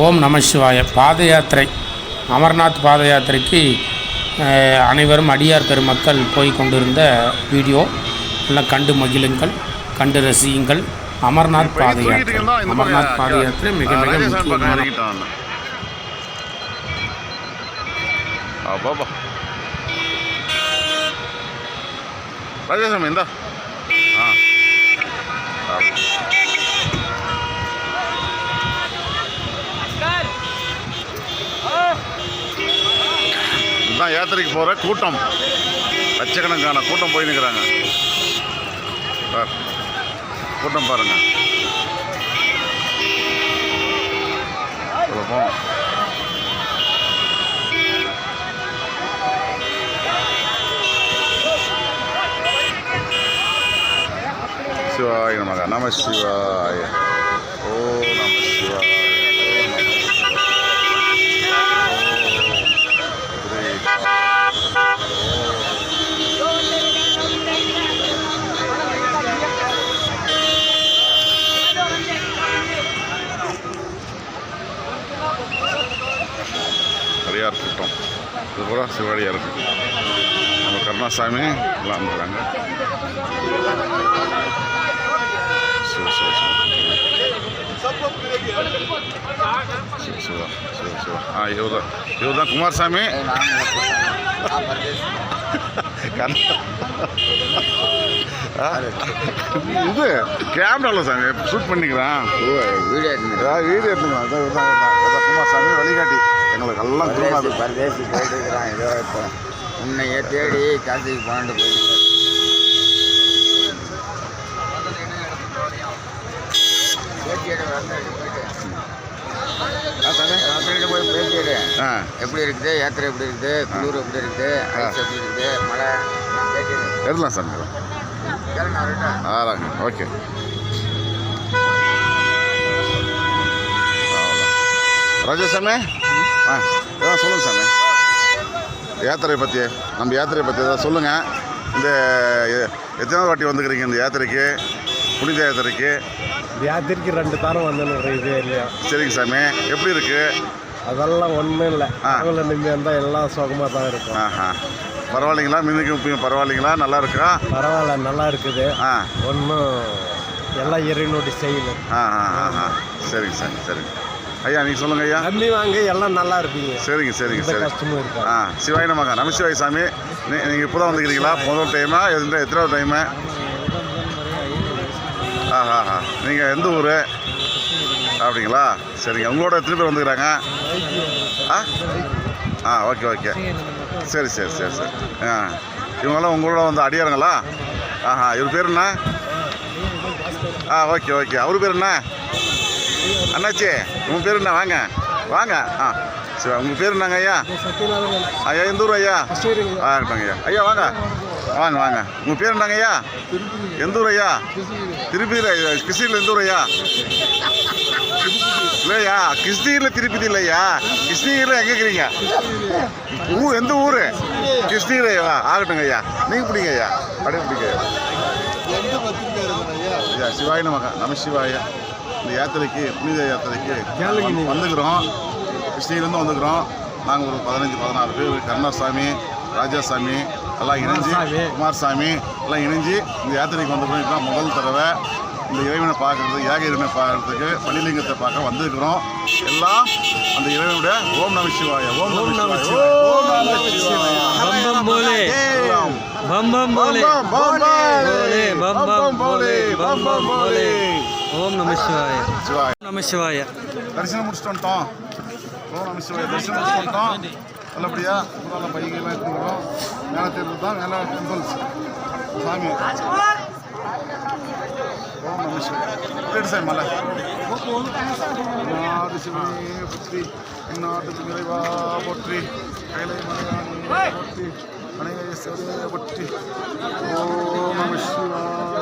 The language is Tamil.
ஓம் நம சிவாய. பாத யாத்திரை, அமர்நாத் பாத யாத்திரைக்கு அனைவரும் அடியார் பெருமக்கள் போய் கொண்டிருந்த வீடியோ எல்லாம் கண்டு மகிழுங்கள், கண்டு ரசியுங்கள். அமர்நாத் பாத யாத்திரை, அமர்நாத் பாத யாத்திரை மிக மிக முக்கியமான. ராஜேஷம் இந்தா இதுதான் யாத்திரைக்கு போகிற கூட்டம். லட்சக்கணக்கான கூட்டம் போய் நிற்கிறாங்க. கூட்டம் பாருங்க. போவோம். சிவாய நமக. நம சிவாய. ஓ நம சிவாய. அடியார் கூட்டம் இது பூரா சிவாடியார். நம்ம கருணாசாமி எல்லாம் வந்துடுறாங்க. சிவ சிவ சிவ சிவா சிவ சிவா. இவர் தான் குமாரசாமி. இது கேமராவில் சாமி ஷூட் பண்ணிக்கிறான். வீடியோ எடுத்துக்கலாம். குமாரசாமி வழிகாட்டி எங்களுக்கு எல்லாம் பரதேசி போயிட்டு இருக்கிறான். ஏதோ இப்போ உன்னையே தேடி காசிக்கு போனாண்டு போயிட்டு போய் பேசிடு. எப்படி இருக்குது யாத்திரை, எப்படி இருக்குது குளூர், எப்படி இருக்குது ஐஸ், எப்படி இருக்குது மழை எடுக்கலாம் சார். ஆறாங்க. ஓகே. ராஜேஷாமி எதாவது சொல்லுங்கள் சாமி. யாத்திரையை பற்றி, நம்ம யாத்திரையை பற்றி எதாவது சொல்லுங்கள். இந்த எத்தனாவது வாட்டி வந்துக்கிறீங்க இந்த யாத்திரைக்கு, புனித யாத்திரைக்கு? இந்த யாத்திரைக்கு 2 தாரம் வந்துன்னு இதே இல்லையா? சரிங்க சாமி. எப்படி இருக்குது? அதெல்லாம் ஒன்றும் இல்லை. நிம்மதியாக இருந்தால் எல்லாம் சுகமாக தான் இருக்கும். பரவாயில்லைங்களா? மின்னுக்கு பரவாயில்லைங்களா? நல்லா இருக்கா? பரவாயில்ல, நல்லா இருக்குது. ஒன்றும் எல்லாம் இறைவனுடைய செய்யணும். சரிங்க சார். சரிங்க ஐயா, நீங்கள் சொல்லுங்கள் ஐயா. நம்பி வாங்க, எல்லாம் நல்லா இருப்பீங்க. சரிங்க சரிங்க சரி. கஷ்டமும் இருக்கா? சிவாய் நமக. நம சிவாய் சாமி. நீங்கள் இப்போ தான் வந்துக்கிறீங்களா? முதல் டைமா? எத்தனாவது டைமு? நீங்கள் எந்த ஊர் அப்படிங்களா? சரிங்க. உங்களோட எத்தனை பேர் வந்துக்கிறாங்க? Okay okay. சரி சரி சரி சரி. இவங்கெல்லாம் உங்களோட வந்து அடியாருங்களா? இவர் பேர் என்ன? Okay okay. அவர் பேர் என்ன? அண்ணாச்சி, உங்கள் பேர் என்ன? வாங்க வாங்க. சரி, உங்கள் பேர் என்னங்க ஐயா? ஐயா எந்த ஊர் ஐயா? இருப்பாங்க ஐயா. ஐயா வாங்க வாங்க வாங்க. உங்கள் பேர் என்னங்க ஐயா? எந்த ஊர் ஐயா? திருப்பதியில். கிருஷ்ணகிரியில் எந்த ஊர் ஐயா? இல்லையா, கிருஷ்ணகிரியில் திருப்பதி இல்லையா? கிருஷ்ணகிரியில் எங்கே இருக்கிறீங்க? எந்த ஊர்? கிருஷ்ணகிரி. ஆகட்டுங்க ஐயா. நீங்கள் பிடிங்க ஐயா. அப்படியே பிடிங்க ஐயா. சிவாய நமக. நம சிவாய. இந்த யாத்திரைக்கு, புனித யாத்திரைக்கு வந்துக்கிறோம். கிருஷ்ணகிரிலேருந்து வந்துக்கிறோம். நாங்கள் ஒரு 15-16 பேர். கருணாசாமி, ராஜாசாமி எல்லாம் இணைஞ்சு, குமாரசாமி எல்லாம் இணைஞ்சு இந்த யாத்திரைக்கு வந்துக்கிறோம். இதுதான் முதல் தடவை இந்த இறைவனை பார்க்குறது, ஏக இறைவனை பார்க்குறதுக்கு, பள்ளிலிங்கத்தை பார்க்க வந்துருக்கிறோம். எல்லாம் அந்த இறைவனுடைய ஓம் நம சிவாய. ஓம் நம சிவாய. ஓம் நம சிவாய. பம்பம் போலே பம்பம் போலே பம்பம் போலே பம்பம் போலே. ஓம் நம சிவாய. சிவாய நம சிவாய. தரிசனம் முடிச்சுட்டு வந்துட்டோம். ஓம் நம சிவாய. தரிசனம் முடிச்சுட்டு வந்துட்டோம். நல்லபடியா நல்ல பையங்கெல்லாம் எடுத்துக்கிறோம். மேலே தேர்வு தான் மேலே டெம்பிள்ஸ் சாமி. ஓம் நம சிவாய. சாமி மலை நாடு சிவனே போற்றி, இந்நாட்டுக்கு நிறைவா போற்றி, கைலை மலையானே போற்றி, அனைவரே போற்றி. ஓம் நம சிவாய.